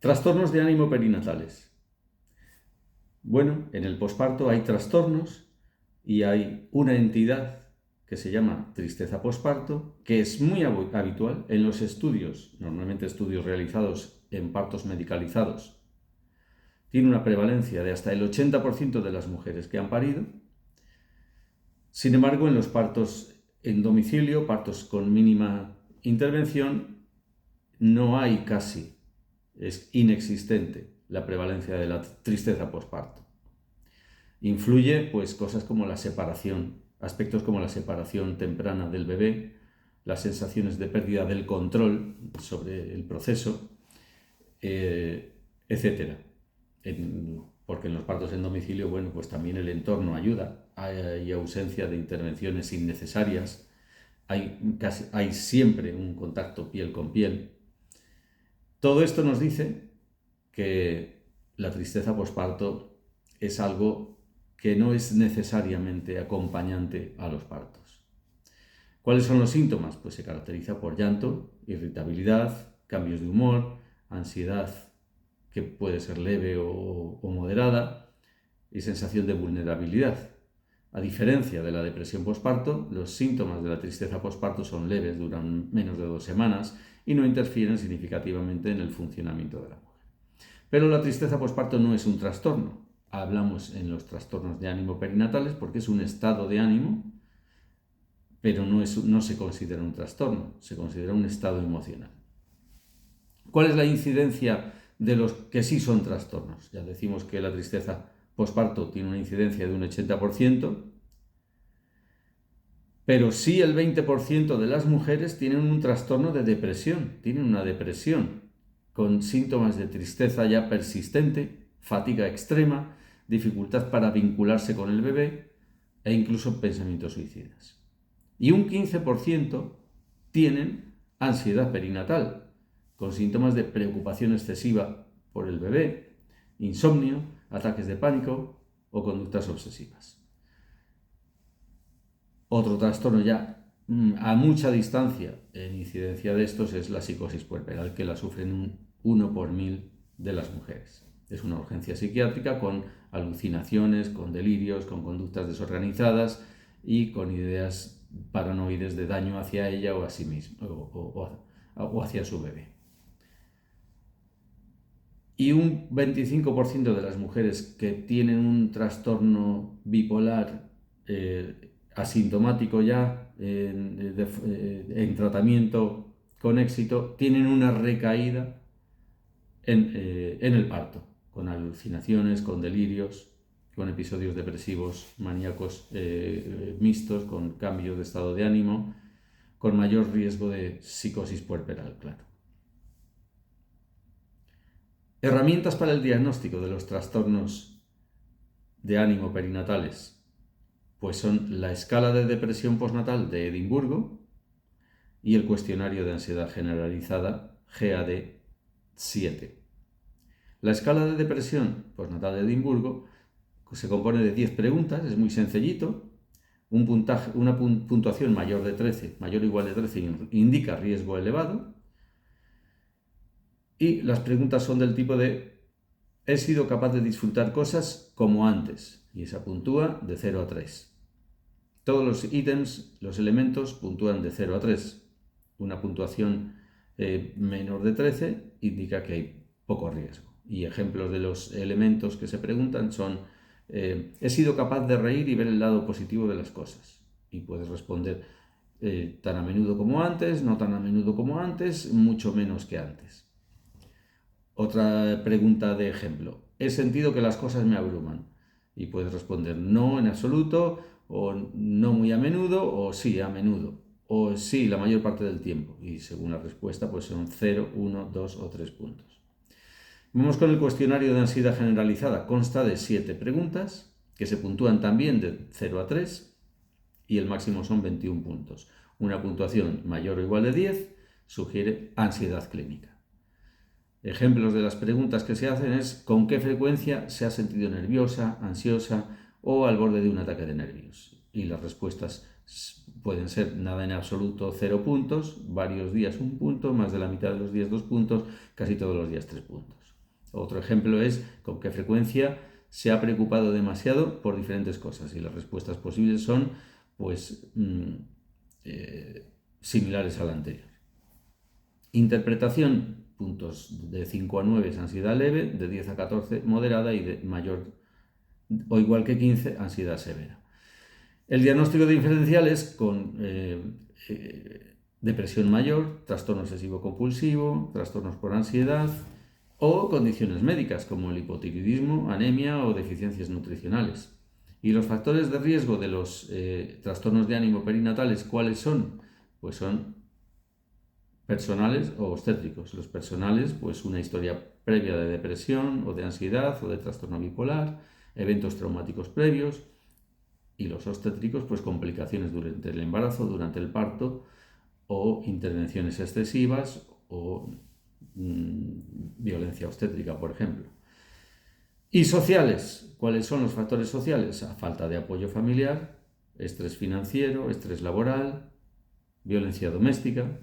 Trastornos de ánimo perinatales. Bueno, en el posparto hay trastornos y hay una entidad que se llama tristeza posparto, que es muy habitual en los estudios, normalmente estudios realizados en partos medicalizados. Tiene una prevalencia de hasta el 80% de las mujeres que han parido. Sin embargo, en los partos en domicilio, partos con mínima intervención, no hay casi, es inexistente la prevalencia de la tristeza posparto. Influye pues cosas como la separación, aspectos como la separación temprana del bebé, las sensaciones de pérdida del control sobre el proceso, etc. Porque en los partos en domicilio, bueno, pues también el entorno ayuda, hay ausencia de intervenciones innecesarias, hay siempre un contacto piel con piel. Todo esto nos dice que la tristeza posparto es algo que no es necesariamente acompañante a los partos. ¿Cuáles son los síntomas? Pues se caracteriza por llanto, irritabilidad, cambios de humor, ansiedad que puede ser leve o moderada y sensación de vulnerabilidad. A diferencia de la depresión posparto, los síntomas de la tristeza posparto son leves, duran menos de 2 semanas y no interfieren significativamente en el funcionamiento de la mujer. Pero la tristeza posparto no es un trastorno. Hablamos en los trastornos de ánimo perinatales porque es un estado de ánimo, pero no se considera un trastorno, se considera un estado emocional. ¿Cuál es la incidencia de los que sí son trastornos? Ya decimos que la tristeza posparto tiene una incidencia de un 80%, pero sí el 20% de las mujeres tienen un trastorno de depresión, tienen una depresión con síntomas de tristeza ya persistente, fatiga extrema, dificultad para vincularse con el bebé e incluso pensamientos suicidas. Y un 15% tienen ansiedad perinatal, con síntomas de preocupación excesiva por el bebé, insomnio, ataques de pánico o conductas obsesivas. Otro trastorno ya a mucha distancia en incidencia de estos es la psicosis puerperal, que la sufren un 1 por 1000 de las mujeres. Es una urgencia psiquiátrica con alucinaciones, con delirios, con conductas desorganizadas y con ideas paranoides de daño hacia ella o a sí misma o hacia su bebé. Y un 25% de las mujeres que tienen un trastorno bipolar asintomático ya en tratamiento con éxito, tienen una recaída en el parto, con alucinaciones, con delirios, con episodios depresivos, maníacos mixtos, con cambio de estado de ánimo, con mayor riesgo de psicosis puerperal, claro. Herramientas para el diagnóstico de los trastornos de ánimo perinatales, pues son la escala de depresión postnatal de Edimburgo y el cuestionario de ansiedad generalizada GAD-7. La escala de depresión postnatal de Edimburgo se compone de 10 preguntas, es muy sencillito. Una puntuación mayor o igual de 13 indica riesgo elevado. Y las preguntas son del tipo de: he sido capaz de disfrutar cosas como antes, y esa puntúa de 0 a 3. Todos los ítems, los elementos, puntúan de 0 a 3. Una puntuación menor de 13 indica que hay poco riesgo. Y ejemplos de los elementos que se preguntan son: he sido capaz de reír y ver el lado positivo de las cosas. Y puedes responder tan a menudo como antes, no tan a menudo como antes, mucho menos que antes. Otra pregunta de ejemplo: he sentido que las cosas me abruman. Y puedes responder no en absoluto, o no muy a menudo, o sí a menudo, o sí la mayor parte del tiempo. Y según la respuesta, pues son 0, 1, 2 o 3 puntos. Vamos con el cuestionario de ansiedad generalizada. Consta de 7 preguntas que se puntúan también de 0 a 3 y el máximo son 21 puntos. Una puntuación mayor o igual de 10 sugiere ansiedad clínica. Ejemplos de las preguntas que se hacen es: ¿con qué frecuencia se ha sentido nerviosa, ansiosa o al borde de un ataque de nervios? Y las respuestas pueden ser nada en absoluto 0 puntos, varios días 1 punto, más de la mitad de los días 2 puntos, casi todos los días 3 puntos. Otro ejemplo es con qué frecuencia se ha preocupado demasiado por diferentes cosas, y las respuestas posibles son pues similares a la anterior. Interpretación, puntos de 5 a 9 es ansiedad leve, de 10 a 14 moderada y de mayor o igual que 15 ansiedad severa. El diagnóstico de diferenciales con depresión mayor, trastorno obsesivo-compulsivo, trastornos por ansiedad o condiciones médicas como el hipotiroidismo, anemia o deficiencias nutricionales. ¿Y los factores de riesgo de los trastornos de ánimo perinatales cuáles son? Pues son personales o obstétricos. Los personales, pues una historia previa de depresión o de ansiedad o de trastorno bipolar, eventos traumáticos previos. Y los obstétricos, pues complicaciones durante el embarazo, durante el parto o intervenciones excesivas o violencia obstétrica, por ejemplo. Y sociales, ¿cuáles son los factores sociales? Falta de apoyo familiar, estrés financiero, estrés laboral, violencia doméstica.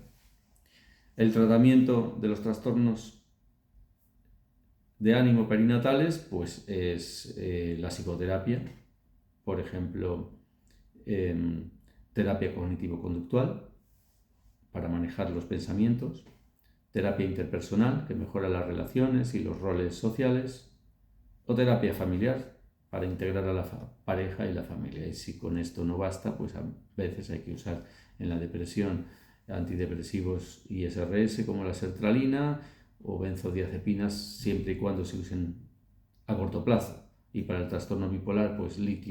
El tratamiento de los trastornos de ánimo perinatales, pues es la psicoterapia, por ejemplo, terapia cognitivo-conductual para manejar los pensamientos, terapia interpersonal que mejora las relaciones y los roles sociales, o terapia familiar para integrar a la pareja y la familia. Y si con esto no basta, pues a veces hay que usar en la depresión antidepresivos ISRS como la sertralina o benzodiazepinas, siempre y cuando se usen a corto plazo. Y para el trastorno bipolar, pues litio